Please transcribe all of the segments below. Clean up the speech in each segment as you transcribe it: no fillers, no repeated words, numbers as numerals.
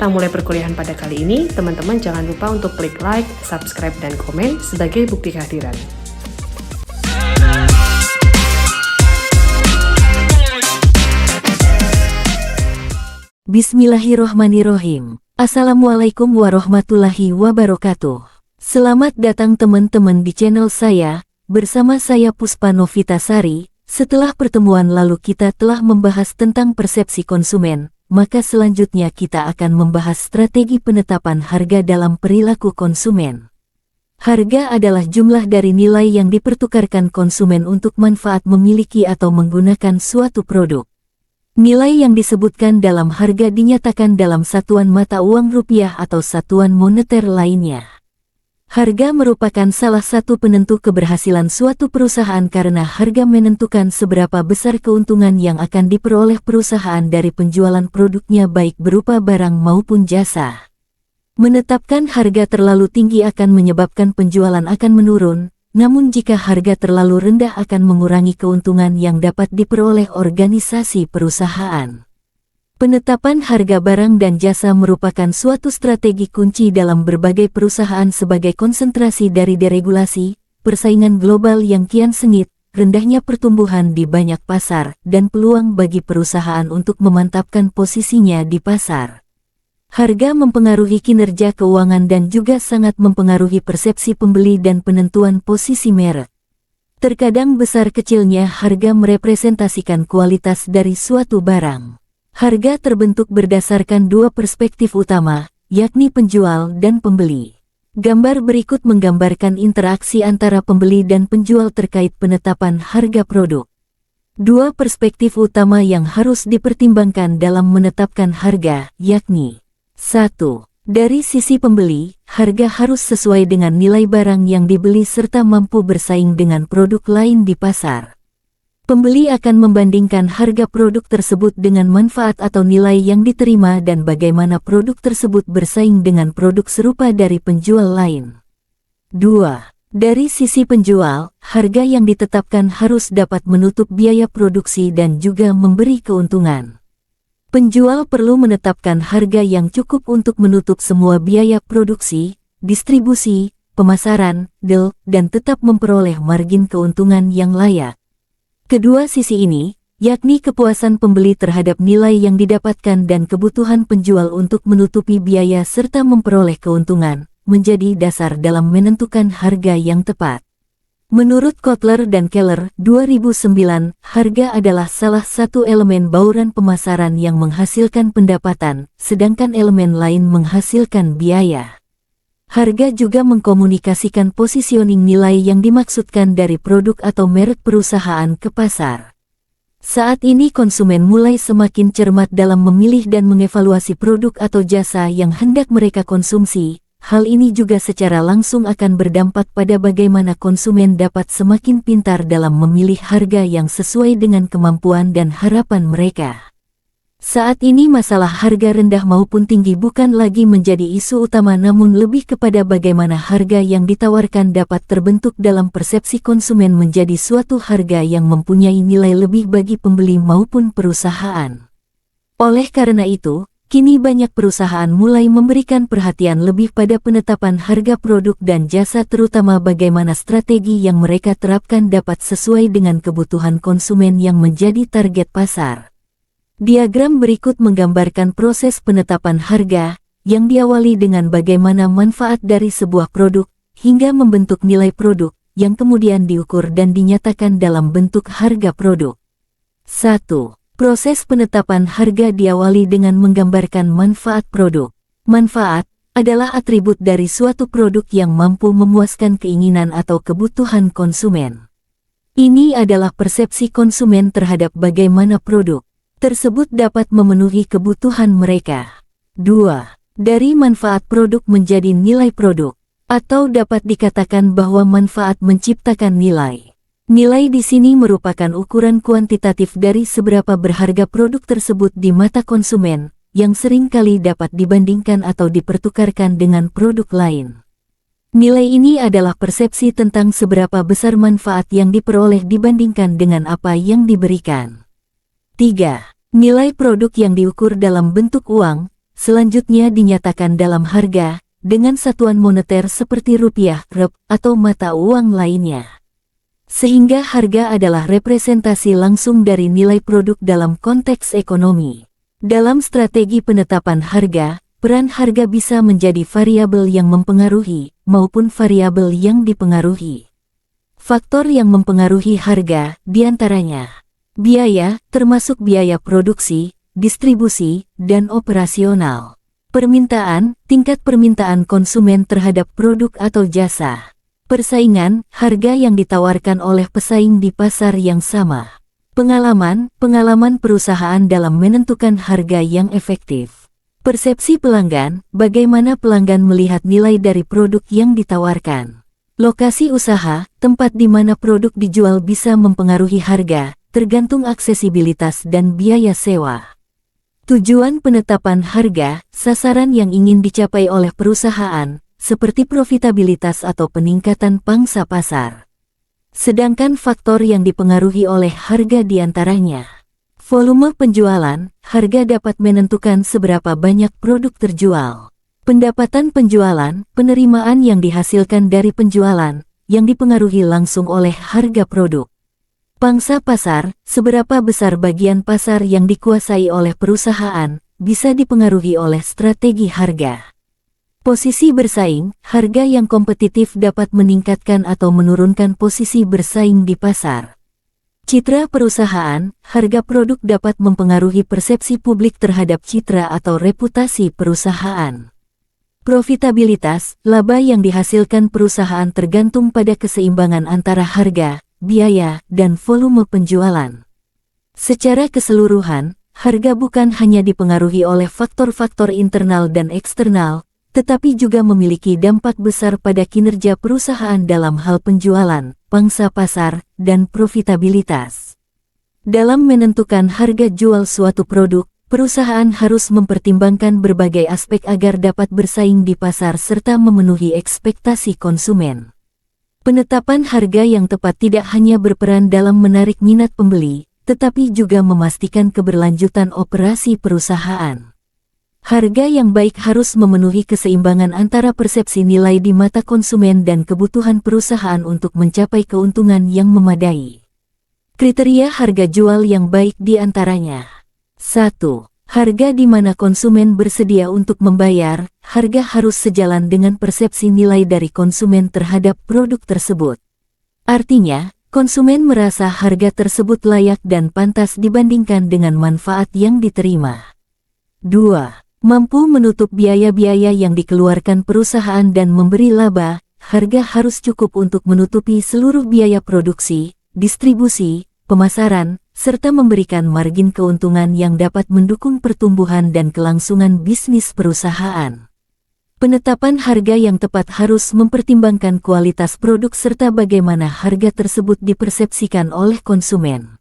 kita mulai perkuliahan pada kali ini, teman-teman jangan lupa untuk klik like, subscribe, dan komen sebagai bukti kehadiran. Bismillahirrohmanirrohim. Assalamualaikum warahmatullahi wabarakatuh. Selamat datang teman-teman di channel saya, bersama saya Puspa Novitasari. Setelah pertemuan lalu kita telah membahas tentang persepsi konsumen, maka selanjutnya kita akan membahas strategi penetapan harga dalam perilaku konsumen. Harga adalah jumlah dari nilai yang dipertukarkan konsumen untuk manfaat memiliki atau menggunakan suatu produk. Nilai yang disebutkan dalam harga dinyatakan dalam satuan mata uang rupiah atau satuan moneter lainnya. Harga merupakan salah satu penentu keberhasilan suatu perusahaan karena harga menentukan seberapa besar keuntungan yang akan diperoleh perusahaan dari penjualan produknya baik berupa barang maupun jasa. Menetapkan harga terlalu tinggi akan menyebabkan penjualan akan menurun, namun jika harga terlalu rendah akan mengurangi keuntungan yang dapat diperoleh organisasi perusahaan. Penetapan harga barang dan jasa merupakan suatu strategi kunci dalam berbagai perusahaan sebagai konsentrasi dari deregulasi, persaingan global yang kian sengit, rendahnya pertumbuhan di banyak pasar, dan peluang bagi perusahaan untuk memantapkan posisinya di pasar. Harga mempengaruhi kinerja keuangan dan juga sangat mempengaruhi persepsi pembeli dan penentuan posisi merek. Terkadang besar kecilnya harga merepresentasikan kualitas dari suatu barang. Harga terbentuk berdasarkan dua perspektif utama, yakni penjual dan pembeli. Gambar berikut menggambarkan interaksi antara pembeli dan penjual terkait penetapan harga produk. Dua perspektif utama yang harus dipertimbangkan dalam menetapkan harga, yakni 1. Dari sisi pembeli, harga harus sesuai dengan nilai barang yang dibeli serta mampu bersaing dengan produk lain di pasar. Pembeli akan membandingkan harga produk tersebut dengan manfaat atau nilai yang diterima dan bagaimana produk tersebut bersaing dengan produk serupa dari penjual lain. 2. Dari sisi penjual, harga yang ditetapkan harus dapat menutup biaya produksi dan juga memberi keuntungan. Penjual perlu menetapkan harga yang cukup untuk menutup semua biaya produksi, distribusi, pemasaran, dan tetap memperoleh margin keuntungan yang layak. Kedua sisi ini, yakni kepuasan pembeli terhadap nilai yang didapatkan dan kebutuhan penjual untuk menutupi biaya serta memperoleh keuntungan, menjadi dasar dalam menentukan harga yang tepat. Menurut Kotler dan Keller, 2009, harga adalah salah satu elemen bauran pemasaran yang menghasilkan pendapatan, sedangkan elemen lain menghasilkan biaya. Harga juga mengkomunikasikan positioning nilai yang dimaksudkan dari produk atau merek perusahaan ke pasar. Saat ini konsumen mulai semakin cermat dalam memilih dan mengevaluasi produk atau jasa yang hendak mereka konsumsi. Hal ini juga secara langsung akan berdampak pada bagaimana konsumen dapat semakin pintar dalam memilih harga yang sesuai dengan kemampuan dan harapan mereka. Saat ini masalah harga rendah maupun tinggi bukan lagi menjadi isu utama namun lebih kepada bagaimana harga yang ditawarkan dapat terbentuk dalam persepsi konsumen menjadi suatu harga yang mempunyai nilai lebih bagi pembeli maupun perusahaan. Oleh karena itu, kini banyak perusahaan mulai memberikan perhatian lebih pada penetapan harga produk dan jasa terutama bagaimana strategi yang mereka terapkan dapat sesuai dengan kebutuhan konsumen yang menjadi target pasar. Diagram berikut menggambarkan proses penetapan harga, yang diawali dengan bagaimana manfaat dari sebuah produk, hingga membentuk nilai produk, yang kemudian diukur dan dinyatakan dalam bentuk harga produk. 1. Proses penetapan harga diawali dengan menggambarkan manfaat produk. Manfaat adalah atribut dari suatu produk yang mampu memuaskan keinginan atau kebutuhan konsumen. Ini adalah persepsi konsumen terhadap bagaimana produk tersebut dapat memenuhi kebutuhan mereka. 2. Dari manfaat produk menjadi nilai produk, atau dapat dikatakan bahwa manfaat menciptakan nilai. Nilai di sini merupakan ukuran kuantitatif dari seberapa berharga produk tersebut di mata konsumen, yang seringkali dapat dibandingkan atau dipertukarkan dengan produk lain. Nilai ini adalah persepsi tentang seberapa besar manfaat yang diperoleh dibandingkan dengan apa yang diberikan. 3. Nilai produk yang diukur dalam bentuk uang, selanjutnya dinyatakan dalam harga, dengan satuan moneter seperti rupiah, rep, atau mata uang lainnya. Sehingga harga adalah representasi langsung dari nilai produk dalam konteks ekonomi. Dalam strategi penetapan harga, peran harga bisa menjadi variabel yang mempengaruhi, maupun variabel yang dipengaruhi. Faktor yang mempengaruhi harga, diantaranya biaya, termasuk biaya produksi, distribusi, dan operasional. Permintaan, tingkat permintaan konsumen terhadap produk atau jasa. Persaingan, harga yang ditawarkan oleh pesaing di pasar yang sama. Pengalaman perusahaan dalam menentukan harga yang efektif. Persepsi pelanggan, bagaimana pelanggan melihat nilai dari produk yang ditawarkan. Lokasi usaha, tempat di mana produk dijual bisa mempengaruhi harga, tergantung aksesibilitas dan biaya sewa. Tujuan penetapan harga, sasaran yang ingin dicapai oleh perusahaan, seperti profitabilitas atau peningkatan pangsa pasar. Sedangkan faktor yang dipengaruhi oleh harga diantaranya volume penjualan, harga dapat menentukan seberapa banyak produk terjual. Pendapatan penjualan, penerimaan yang dihasilkan dari penjualan, yang dipengaruhi langsung oleh harga produk. Pangsa pasar, seberapa besar bagian pasar yang dikuasai oleh perusahaan, bisa dipengaruhi oleh strategi harga. Posisi bersaing, harga yang kompetitif dapat meningkatkan atau menurunkan posisi bersaing di pasar. Citra perusahaan, harga produk dapat mempengaruhi persepsi publik terhadap citra atau reputasi perusahaan. Profitabilitas, laba yang dihasilkan perusahaan tergantung pada keseimbangan antara harga, biaya, dan volume penjualan. Secara keseluruhan, harga bukan hanya dipengaruhi oleh faktor-faktor internal dan eksternal, tetapi juga memiliki dampak besar pada kinerja perusahaan dalam hal penjualan, pangsa pasar, dan profitabilitas. Dalam menentukan harga jual suatu produk, perusahaan harus mempertimbangkan berbagai aspek agar dapat bersaing di pasar serta memenuhi ekspektasi konsumen. Penetapan harga yang tepat tidak hanya berperan dalam menarik minat pembeli, tetapi juga memastikan keberlanjutan operasi perusahaan. Harga yang baik harus memenuhi keseimbangan antara persepsi nilai di mata konsumen dan kebutuhan perusahaan untuk mencapai keuntungan yang memadai. Kriteria harga jual yang baik diantaranya 1. Harga di mana konsumen bersedia untuk membayar, harga harus sejalan dengan persepsi nilai dari konsumen terhadap produk tersebut. Artinya, konsumen merasa harga tersebut layak dan pantas dibandingkan dengan manfaat yang diterima. 2. Mampu menutup biaya-biaya yang dikeluarkan perusahaan dan memberi laba, harga harus cukup untuk menutupi seluruh biaya produksi, distribusi, pemasaran, serta memberikan margin keuntungan yang dapat mendukung pertumbuhan dan kelangsungan bisnis perusahaan. Penetapan harga yang tepat harus mempertimbangkan kualitas produk serta bagaimana harga tersebut dipersepsikan oleh konsumen.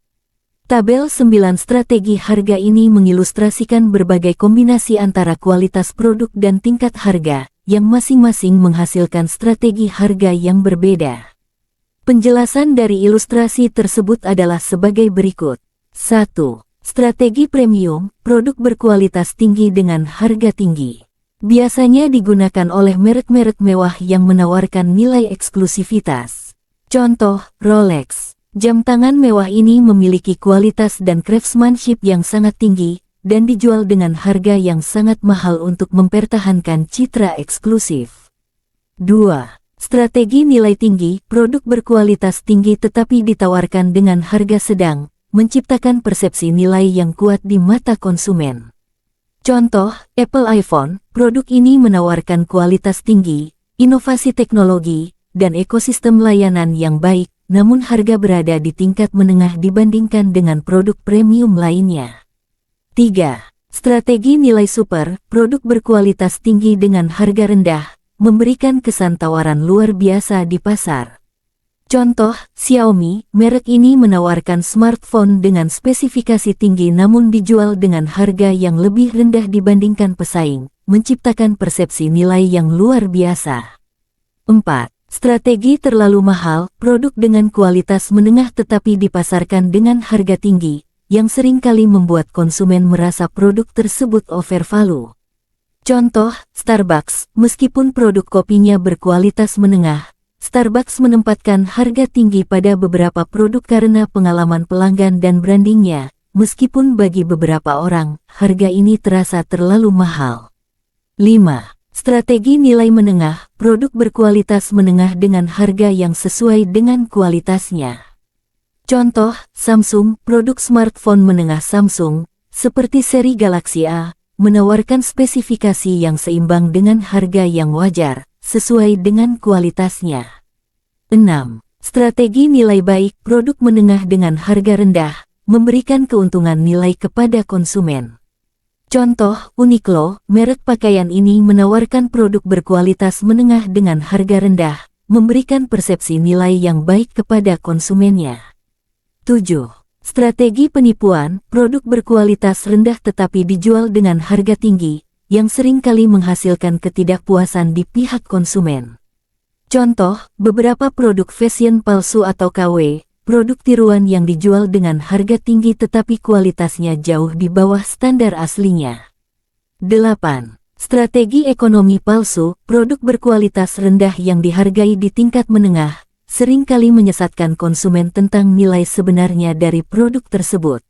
Tabel 9 strategi harga ini mengilustrasikan berbagai kombinasi antara kualitas produk dan tingkat harga, yang masing-masing menghasilkan strategi harga yang berbeda. Penjelasan dari ilustrasi tersebut adalah sebagai berikut. 1. Strategi premium, produk berkualitas tinggi dengan harga tinggi. Biasanya digunakan oleh merek-merek mewah yang menawarkan nilai eksklusivitas. Contoh, Rolex. Jam tangan mewah ini memiliki kualitas dan craftsmanship yang sangat tinggi, dan dijual dengan harga yang sangat mahal untuk mempertahankan citra eksklusif. 2. Strategi nilai tinggi, produk berkualitas tinggi tetapi ditawarkan dengan harga sedang, menciptakan persepsi nilai yang kuat di mata konsumen. Contoh, Apple iPhone, produk ini menawarkan kualitas tinggi, inovasi teknologi, dan ekosistem layanan yang baik, namun harga berada di tingkat menengah dibandingkan dengan produk premium lainnya. 3. Strategi nilai super, produk berkualitas tinggi dengan harga rendah, memberikan kesan tawaran luar biasa di pasar. Contoh, Xiaomi, merek ini menawarkan smartphone dengan spesifikasi tinggi namun dijual dengan harga yang lebih rendah dibandingkan pesaing, menciptakan persepsi nilai yang luar biasa. 4. Strategi terlalu mahal, produk dengan kualitas menengah tetapi dipasarkan dengan harga tinggi, yang seringkali membuat konsumen merasa produk tersebut overvalue. Contoh, Starbucks, meskipun produk kopinya berkualitas menengah, Starbucks menempatkan harga tinggi pada beberapa produk karena pengalaman pelanggan dan brandingnya, meskipun bagi beberapa orang, harga ini terasa terlalu mahal. 5. Strategi nilai menengah, produk berkualitas menengah dengan harga yang sesuai dengan kualitasnya. Contoh, Samsung, produk smartphone menengah Samsung, seperti seri Galaxy A, menawarkan spesifikasi yang seimbang dengan harga yang wajar, sesuai dengan kualitasnya. 6. Strategi nilai baik, produk menengah dengan harga rendah, memberikan keuntungan nilai kepada konsumen. Contoh, Uniqlo, merek pakaian ini menawarkan produk berkualitas menengah dengan harga rendah, memberikan persepsi nilai yang baik kepada konsumennya. 7. Strategi penipuan, produk berkualitas rendah tetapi dijual dengan harga tinggi, yang seringkali menghasilkan ketidakpuasan di pihak konsumen. Contoh, beberapa produk fashion palsu atau KW, produk tiruan yang dijual dengan harga tinggi tetapi kualitasnya jauh di bawah standar aslinya. 8. Strategi ekonomi palsu, produk berkualitas rendah yang dihargai di tingkat menengah, seringkali menyesatkan konsumen tentang nilai sebenarnya dari produk tersebut.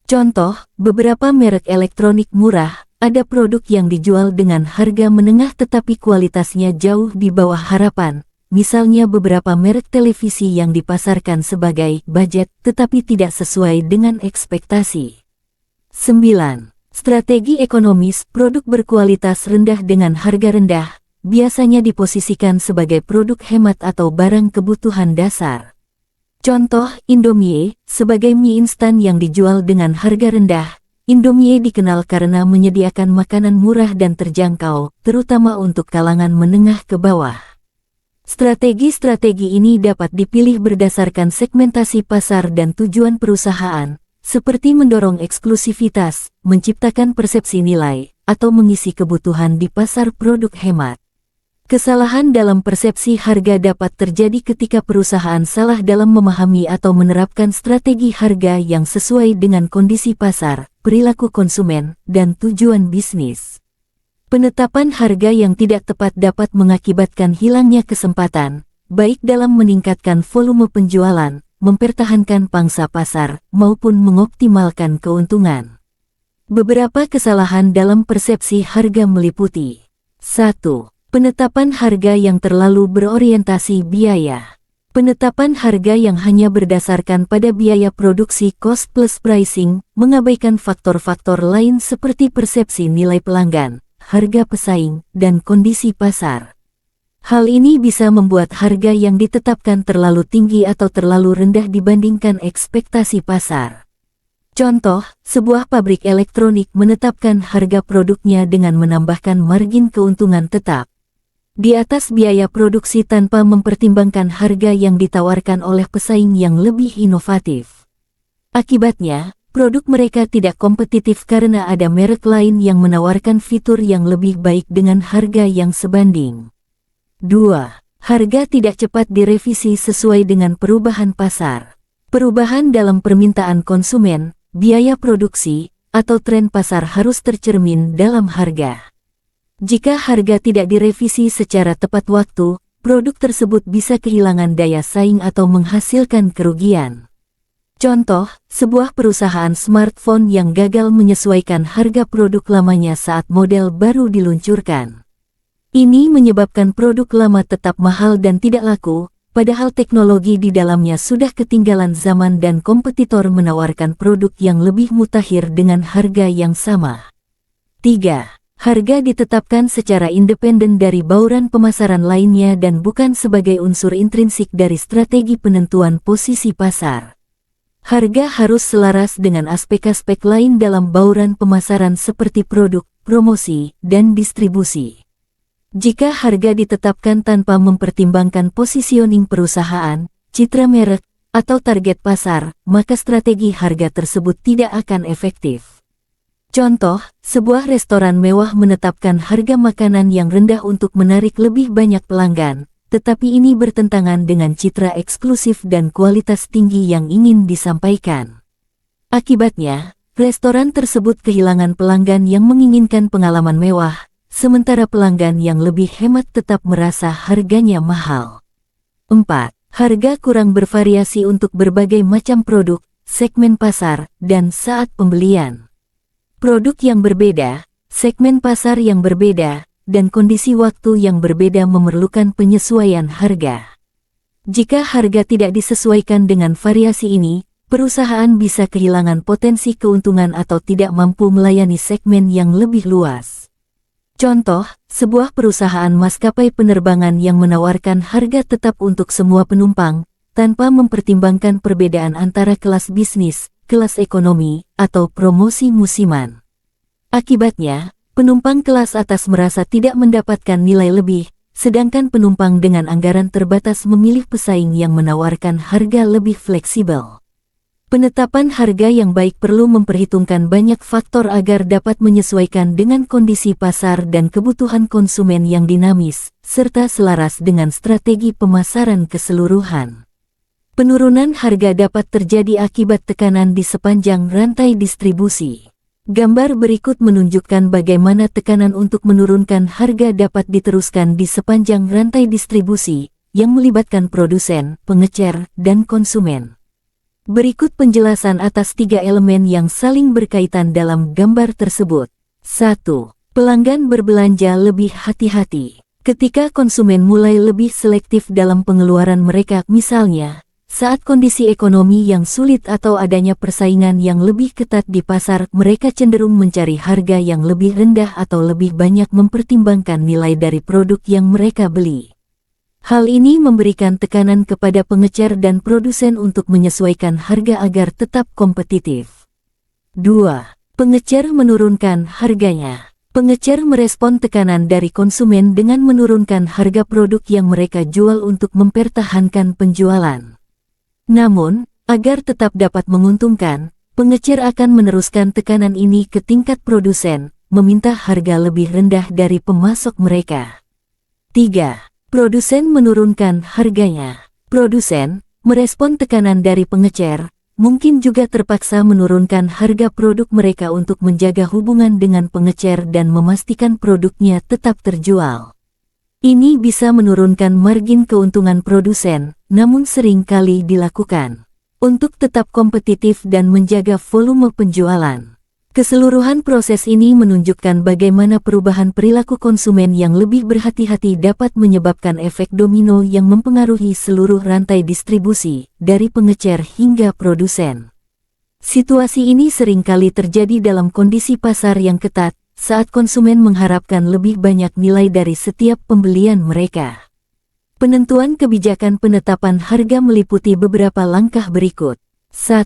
Contoh, beberapa merek elektronik murah, ada produk yang dijual dengan harga menengah tetapi kualitasnya jauh di bawah harapan. Misalnya beberapa merek televisi yang dipasarkan sebagai budget tetapi tidak sesuai dengan ekspektasi. 9. Strategi ekonomis, produk berkualitas rendah dengan harga rendah, biasanya diposisikan sebagai produk hemat atau barang kebutuhan dasar. Contoh, Indomie, sebagai mie instan yang dijual dengan harga rendah. Indomie dikenal karena menyediakan makanan murah dan terjangkau, terutama untuk kalangan menengah ke bawah. Strategi-strategi ini dapat dipilih berdasarkan segmentasi pasar dan tujuan perusahaan, seperti mendorong eksklusivitas, menciptakan persepsi nilai, atau mengisi kebutuhan di pasar produk hemat. Kesalahan dalam persepsi harga dapat terjadi ketika perusahaan salah dalam memahami atau menerapkan strategi harga yang sesuai dengan kondisi pasar, perilaku konsumen, dan tujuan bisnis. Penetapan harga yang tidak tepat dapat mengakibatkan hilangnya kesempatan, baik dalam meningkatkan volume penjualan, mempertahankan pangsa pasar, maupun mengoptimalkan keuntungan. Beberapa kesalahan dalam persepsi harga meliputi: 1. Penetapan harga yang terlalu berorientasi biaya. Penetapan harga yang hanya berdasarkan pada biaya produksi cost plus pricing, mengabaikan faktor-faktor lain seperti persepsi nilai pelanggan, harga pesaing, dan kondisi pasar. Hal ini bisa membuat harga yang ditetapkan terlalu tinggi atau terlalu rendah dibandingkan ekspektasi pasar. Contoh, sebuah pabrik elektronik menetapkan harga produknya dengan menambahkan margin keuntungan tetap di atas biaya produksi tanpa mempertimbangkan harga yang ditawarkan oleh pesaing yang lebih inovatif. Akibatnya, produk mereka tidak kompetitif karena ada merek lain yang menawarkan fitur yang lebih baik dengan harga yang sebanding. 2. Harga tidak cepat direvisi sesuai dengan perubahan pasar. Perubahan dalam permintaan konsumen, biaya produksi, atau tren pasar harus tercermin dalam harga. Jika harga tidak direvisi secara tepat waktu, produk tersebut bisa kehilangan daya saing atau menghasilkan kerugian. Contoh, sebuah perusahaan smartphone yang gagal menyesuaikan harga produk lamanya saat model baru diluncurkan. Ini menyebabkan produk lama tetap mahal dan tidak laku, padahal teknologi di dalamnya sudah ketinggalan zaman dan kompetitor menawarkan produk yang lebih mutakhir dengan harga yang sama. 3. Harga ditetapkan secara independen dari bauran pemasaran lainnya dan bukan sebagai unsur intrinsik dari strategi penentuan posisi pasar. Harga harus selaras dengan aspek-aspek lain dalam bauran pemasaran seperti produk, promosi, dan distribusi. Jika harga ditetapkan tanpa mempertimbangkan positioning perusahaan, citra merek, atau target pasar, maka strategi harga tersebut tidak akan efektif. Contoh, sebuah restoran mewah menetapkan harga makanan yang rendah untuk menarik lebih banyak pelanggan, tetapi ini bertentangan dengan citra eksklusif dan kualitas tinggi yang ingin disampaikan. Akibatnya, restoran tersebut kehilangan pelanggan yang menginginkan pengalaman mewah, sementara pelanggan yang lebih hemat tetap merasa harganya mahal. 4. Harga kurang bervariasi untuk berbagai macam produk, segmen pasar, dan saat pembelian. Produk yang berbeda, segmen pasar yang berbeda, dan kondisi waktu yang berbeda memerlukan penyesuaian harga. Jika harga tidak disesuaikan dengan variasi ini, perusahaan bisa kehilangan potensi keuntungan atau tidak mampu melayani segmen yang lebih luas. Contoh, sebuah perusahaan maskapai penerbangan yang menawarkan harga tetap untuk semua penumpang, tanpa mempertimbangkan perbedaan antara kelas bisnis, kelas ekonomi, atau promosi musiman. Akibatnya, penumpang kelas atas merasa tidak mendapatkan nilai lebih, sedangkan penumpang dengan anggaran terbatas memilih pesaing yang menawarkan harga lebih fleksibel. Penetapan harga yang baik perlu memperhitungkan banyak faktor agar dapat menyesuaikan dengan kondisi pasar dan kebutuhan konsumen yang dinamis, serta selaras dengan strategi pemasaran keseluruhan. Penurunan harga dapat terjadi akibat tekanan di sepanjang rantai distribusi. Gambar berikut menunjukkan bagaimana tekanan untuk menurunkan harga dapat diteruskan di sepanjang rantai distribusi, yang melibatkan produsen, pengecer, dan konsumen. Berikut penjelasan atas 3 elemen yang saling berkaitan dalam gambar tersebut. 1. Pelanggan berbelanja lebih hati-hati. Ketika konsumen mulai lebih selektif dalam pengeluaran mereka, misalnya, saat kondisi ekonomi yang sulit atau adanya persaingan yang lebih ketat di pasar, mereka cenderung mencari harga yang lebih rendah atau lebih banyak mempertimbangkan nilai dari produk yang mereka beli. Hal ini memberikan tekanan kepada pengecer dan produsen untuk menyesuaikan harga agar tetap kompetitif. 2. Pengecer menurunkan harganya. Pengecer merespon tekanan dari konsumen dengan menurunkan harga produk yang mereka jual untuk mempertahankan penjualan. Namun, agar tetap dapat menguntungkan, pengecer akan meneruskan tekanan ini ke tingkat produsen, meminta harga lebih rendah dari pemasok mereka. 3. Produsen menurunkan harganya. Produsen merespon tekanan dari pengecer, mungkin juga terpaksa menurunkan harga produk mereka untuk menjaga hubungan dengan pengecer dan memastikan produknya tetap terjual. Ini bisa menurunkan margin keuntungan produsen, namun sering kali dilakukan untuk tetap kompetitif dan menjaga volume penjualan. Keseluruhan proses ini menunjukkan bagaimana perubahan perilaku konsumen yang lebih berhati-hati dapat menyebabkan efek domino yang mempengaruhi seluruh rantai distribusi, dari pengecer hingga produsen. Situasi ini seringkali terjadi dalam kondisi pasar yang ketat, saat konsumen mengharapkan lebih banyak nilai dari setiap pembelian mereka. Penentuan kebijakan penetapan harga meliputi beberapa langkah berikut. 1.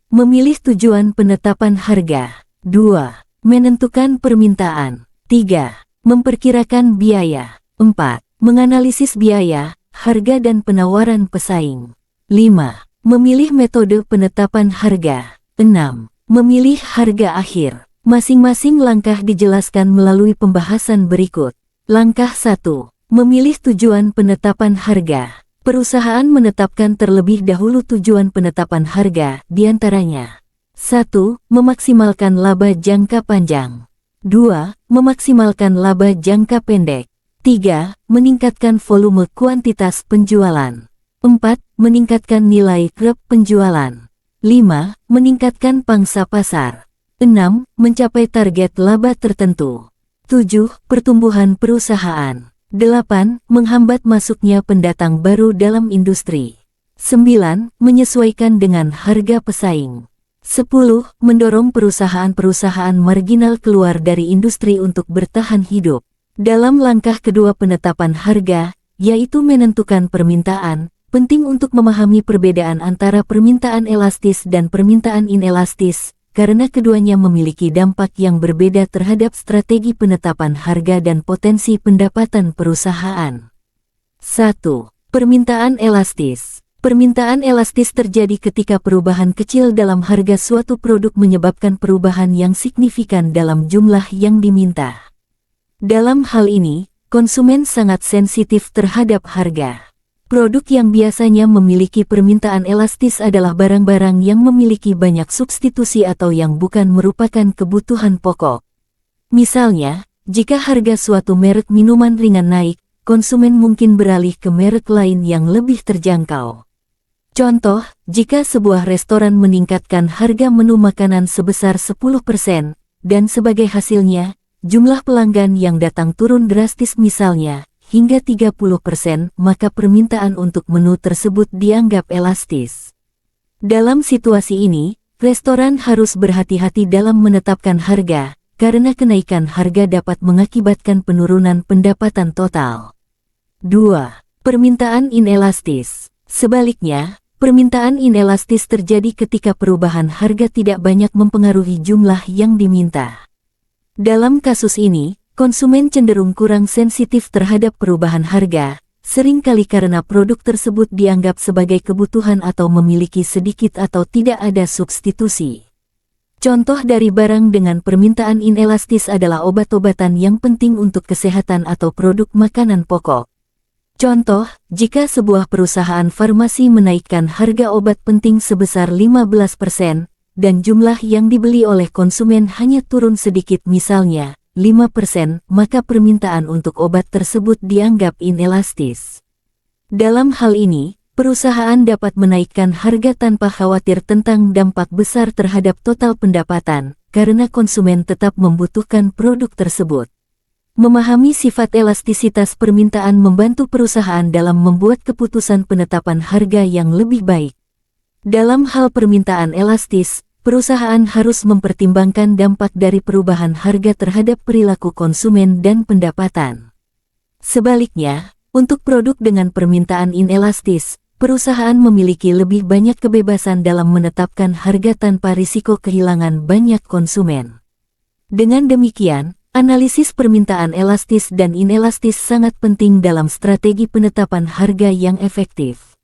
Memilih tujuan penetapan harga. 2. Menentukan permintaan. 3. Memperkirakan biaya. 4. Menganalisis biaya, harga dan penawaran pesaing. 5. Memilih metode penetapan harga. 6. Memilih harga akhir. Masing-masing langkah dijelaskan melalui pembahasan berikut. Langkah 1. Memilih tujuan penetapan harga. Perusahaan menetapkan terlebih dahulu tujuan penetapan harga, diantaranya 1. Memaksimalkan laba jangka panjang. 2. Memaksimalkan laba jangka pendek. 3. Meningkatkan volume kuantitas penjualan. 4. Meningkatkan nilai klub penjualan. 5. Meningkatkan pangsa pasar. 6. Mencapai target laba tertentu. 7. Pertumbuhan perusahaan. 8. Menghambat masuknya pendatang baru dalam industri. 9. Menyesuaikan dengan harga pesaing. 10. Mendorong perusahaan-perusahaan marginal keluar dari industri untuk bertahan hidup. Dalam langkah kedua penetapan harga, yaitu menentukan permintaan, penting untuk memahami perbedaan antara permintaan elastis dan permintaan inelastis, karena keduanya memiliki dampak yang berbeda terhadap strategi penetapan harga dan potensi pendapatan perusahaan. 1. Permintaan elastis. Permintaan elastis terjadi ketika perubahan kecil dalam harga suatu produk menyebabkan perubahan yang signifikan dalam jumlah yang diminta. Dalam hal ini, konsumen sangat sensitif terhadap harga. Produk yang biasanya memiliki permintaan elastis adalah barang-barang yang memiliki banyak substitusi atau yang bukan merupakan kebutuhan pokok. Misalnya, jika harga suatu merek minuman ringan naik, konsumen mungkin beralih ke merek lain yang lebih terjangkau. Contoh, jika sebuah restoran meningkatkan harga menu makanan sebesar 10%, dan sebagai hasilnya, jumlah pelanggan yang datang turun drastis misalnya, hingga 30%, maka permintaan untuk menu tersebut dianggap elastis. Dalam situasi ini, restoran harus berhati-hati dalam menetapkan harga, karena kenaikan harga dapat mengakibatkan penurunan pendapatan total. 2. Permintaan inelastis. Sebaliknya, permintaan inelastis terjadi ketika perubahan harga tidak banyak mempengaruhi jumlah yang diminta. Dalam kasus ini, konsumen cenderung kurang sensitif terhadap perubahan harga, seringkali karena produk tersebut dianggap sebagai kebutuhan atau memiliki sedikit atau tidak ada substitusi. Contoh dari barang dengan permintaan inelastis adalah obat-obatan yang penting untuk kesehatan atau produk makanan pokok. Contoh, jika sebuah perusahaan farmasi menaikkan harga obat penting sebesar 15%, dan jumlah yang dibeli oleh konsumen hanya turun sedikit misalnya, 5%, maka permintaan untuk obat tersebut dianggap inelastis. Dalam hal ini, perusahaan dapat menaikkan harga tanpa khawatir tentang dampak besar terhadap total pendapatan, karena konsumen tetap membutuhkan produk tersebut. Memahami sifat elastisitas permintaan membantu perusahaan dalam membuat keputusan penetapan harga yang lebih baik. Dalam hal permintaan elastis, perusahaan harus mempertimbangkan dampak dari perubahan harga terhadap perilaku konsumen dan pendapatan. Sebaliknya, untuk produk dengan permintaan inelastis, perusahaan memiliki lebih banyak kebebasan dalam menetapkan harga tanpa risiko kehilangan banyak konsumen. Dengan demikian, analisis permintaan elastis dan inelastis sangat penting dalam strategi penetapan harga yang efektif.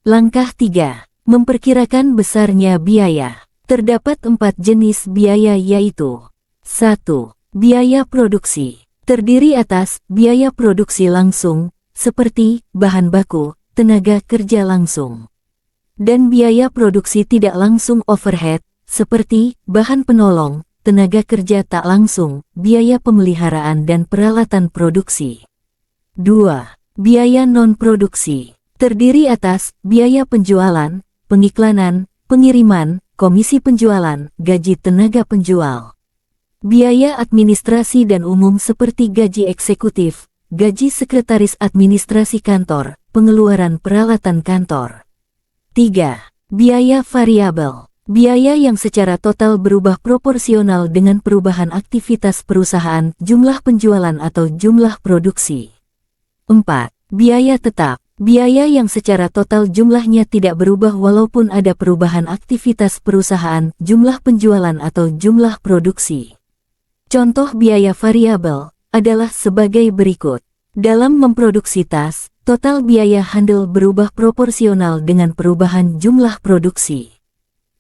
Langkah 3. Memperkirakan besarnya biaya. Terdapat 4 jenis biaya yaitu 1. Biaya produksi. Terdiri atas biaya produksi langsung, seperti bahan baku, tenaga kerja langsung. Dan biaya produksi tidak langsung overhead, seperti bahan penolong, tenaga kerja tak langsung, biaya pemeliharaan dan peralatan produksi. 2. Biaya non-produksi. Terdiri atas biaya penjualan, pengiklanan, pengiriman, komisi penjualan, gaji tenaga penjual. Biaya administrasi dan umum seperti gaji eksekutif, gaji sekretaris administrasi kantor, pengeluaran peralatan kantor. 3. Biaya variabel. Biaya yang secara total berubah proporsional dengan perubahan aktivitas perusahaan, jumlah penjualan atau jumlah produksi. 4. Biaya tetap. Biaya yang secara total jumlahnya tidak berubah walaupun ada perubahan aktivitas perusahaan, jumlah penjualan atau jumlah produksi. Contoh biaya variabel adalah sebagai berikut. Dalam memproduksi tas, total biaya handle berubah proporsional dengan perubahan jumlah produksi.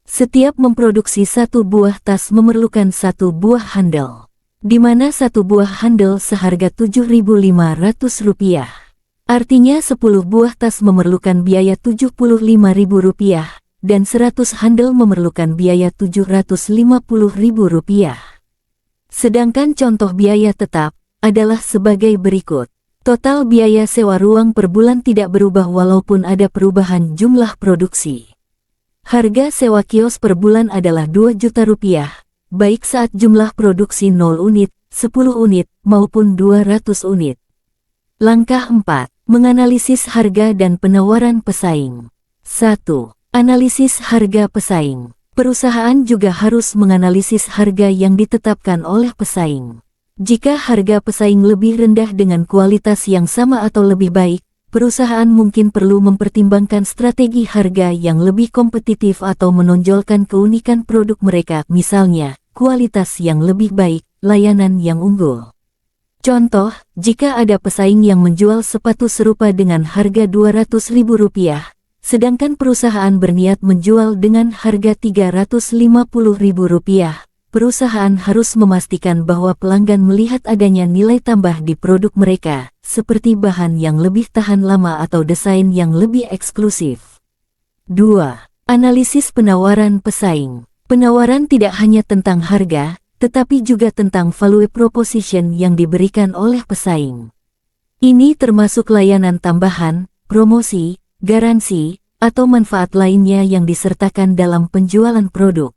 Setiap memproduksi satu buah tas memerlukan satu buah handle, di mana satu buah handle seharga Rp7.500. Artinya 10 buah tas memerlukan biaya Rp75.000, dan 100 handle memerlukan biaya Rp750.000. Sedangkan contoh biaya tetap adalah sebagai berikut. Total biaya sewa ruang per bulan tidak berubah walaupun ada perubahan jumlah produksi. Harga sewa kios per bulan adalah Rp2 juta, baik saat jumlah produksi 0 unit, 10 unit, maupun 200 unit. Langkah 4. Menganalisis harga dan penawaran pesaing. 1. Analisis harga pesaing. Perusahaan juga harus menganalisis harga yang ditetapkan oleh pesaing. Jika harga pesaing lebih rendah dengan kualitas yang sama atau lebih baik, perusahaan mungkin perlu mempertimbangkan strategi harga yang lebih kompetitif atau menonjolkan keunikan produk mereka, misalnya, kualitas yang lebih baik, layanan yang unggul. Contoh, jika ada pesaing yang menjual sepatu serupa dengan harga Rp200.000, sedangkan perusahaan berniat menjual dengan harga Rp350.000, perusahaan harus memastikan bahwa pelanggan melihat adanya nilai tambah di produk mereka, seperti bahan yang lebih tahan lama atau desain yang lebih eksklusif. 2. Analisis penawaran pesaing. Penawaran tidak hanya tentang harga, tetapi juga tentang value proposition yang diberikan oleh pesaing. Ini termasuk layanan tambahan, promosi, garansi, atau manfaat lainnya yang disertakan dalam penjualan produk.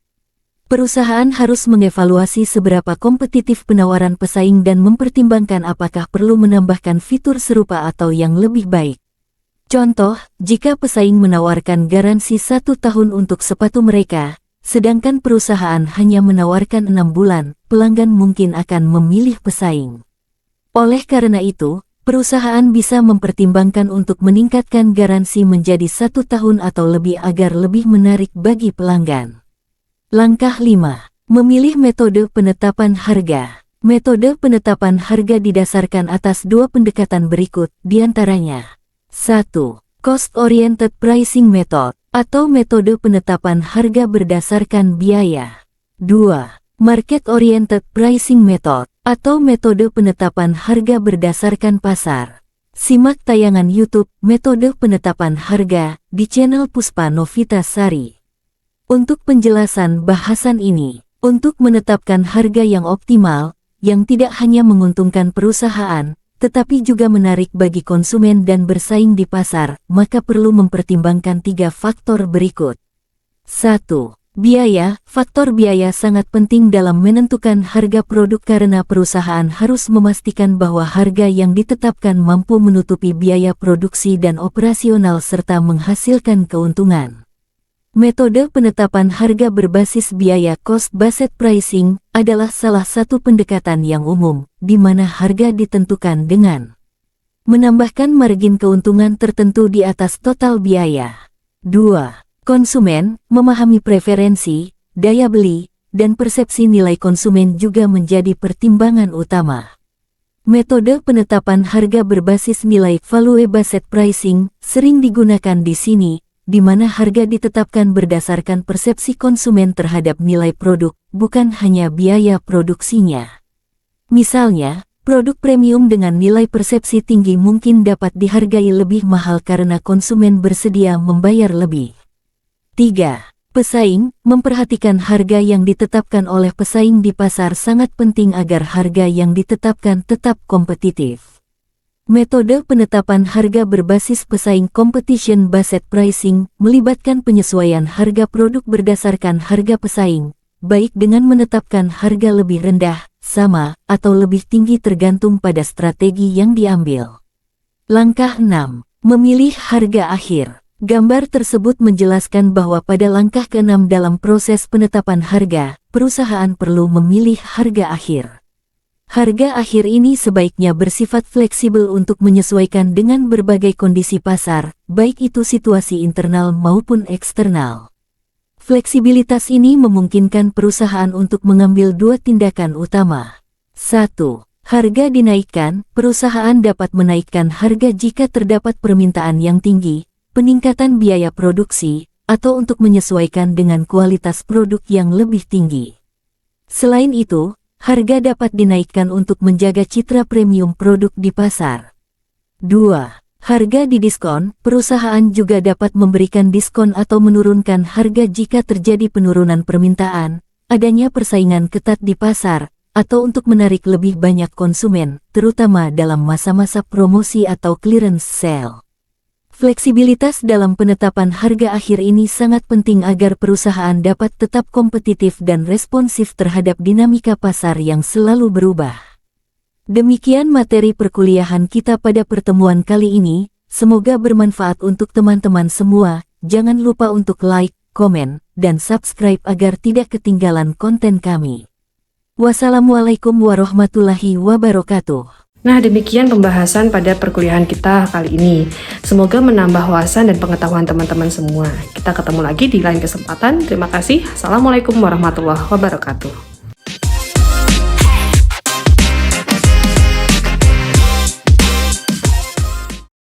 Perusahaan harus mengevaluasi seberapa kompetitif penawaran pesaing dan mempertimbangkan apakah perlu menambahkan fitur serupa atau yang lebih baik. Contoh, jika pesaing menawarkan garansi 1 tahun untuk sepatu mereka, sedangkan perusahaan hanya menawarkan 6 bulan, pelanggan mungkin akan memilih pesaing. Oleh karena itu, perusahaan bisa mempertimbangkan untuk meningkatkan garansi menjadi 1 tahun atau lebih agar lebih menarik bagi pelanggan. Langkah 5. Memilih metode penetapan harga. Metode penetapan harga didasarkan atas 2 pendekatan berikut, diantaranya 1. Cost-oriented pricing method, atau metode penetapan harga berdasarkan biaya. 2. Market-oriented pricing method, atau metode penetapan harga berdasarkan pasar. Simak tayangan YouTube Metode Penetapan Harga di channel Puspa Novitasari. Untuk penjelasan bahasan ini, untuk menetapkan harga yang optimal, yang tidak hanya menguntungkan perusahaan, tetapi juga menarik bagi konsumen dan bersaing di pasar, maka perlu mempertimbangkan 3 faktor berikut. 1. Biaya. Faktor biaya sangat penting dalam menentukan harga produk karena perusahaan harus memastikan bahwa harga yang ditetapkan mampu menutupi biaya produksi dan operasional serta menghasilkan keuntungan. Metode penetapan harga berbasis biaya cost-based pricing adalah salah satu pendekatan yang umum, di mana harga ditentukan dengan menambahkan margin keuntungan tertentu di atas total biaya. 2. Konsumen. Memahami preferensi, daya beli, dan persepsi nilai konsumen juga menjadi pertimbangan utama. Metode penetapan harga berbasis nilai value-based pricing sering digunakan di sini, di mana harga ditetapkan berdasarkan persepsi konsumen terhadap nilai produk, bukan hanya biaya produksinya. Misalnya, produk premium dengan nilai persepsi tinggi mungkin dapat dihargai lebih mahal karena konsumen bersedia membayar lebih. 3. Pesaing. Memperhatikan harga yang ditetapkan oleh pesaing di pasar sangat penting agar harga yang ditetapkan tetap kompetitif. Metode penetapan harga berbasis pesaing competition-based pricing melibatkan penyesuaian harga produk berdasarkan harga pesaing, baik dengan menetapkan harga lebih rendah, sama, atau lebih tinggi tergantung pada strategi yang diambil. Langkah 6. Memilih harga akhir. Gambar tersebut menjelaskan bahwa pada langkah ke-6 dalam proses penetapan harga, perusahaan perlu memilih harga akhir. Harga akhir ini sebaiknya bersifat fleksibel untuk menyesuaikan dengan berbagai kondisi pasar, baik itu situasi internal maupun eksternal. Fleksibilitas ini memungkinkan perusahaan untuk mengambil 2 tindakan utama. 1. Harga dinaikkan. Perusahaan dapat menaikkan harga jika terdapat permintaan yang tinggi, peningkatan biaya produksi, atau untuk menyesuaikan dengan kualitas produk yang lebih tinggi. Selain itu, harga dapat dinaikkan untuk menjaga citra premium produk di pasar. 2. Harga didiskon. Perusahaan juga dapat memberikan diskon atau menurunkan harga jika terjadi penurunan permintaan, adanya persaingan ketat di pasar, atau untuk menarik lebih banyak konsumen, terutama dalam masa-masa promosi atau clearance sale. Fleksibilitas dalam penetapan harga akhir ini sangat penting agar perusahaan dapat tetap kompetitif dan responsif terhadap dinamika pasar yang selalu berubah. Demikian materi perkuliahan kita pada pertemuan kali ini, semoga bermanfaat untuk teman-teman semua. Jangan lupa untuk like, komen, dan subscribe agar tidak ketinggalan konten kami. Wassalamualaikum warahmatullahi wabarakatuh. Nah, demikian pembahasan pada perkuliahan kita kali ini. Semoga menambah wawasan dan pengetahuan teman-teman semua. Kita ketemu lagi di lain kesempatan. Terima kasih. Assalamualaikum warahmatullahi wabarakatuh.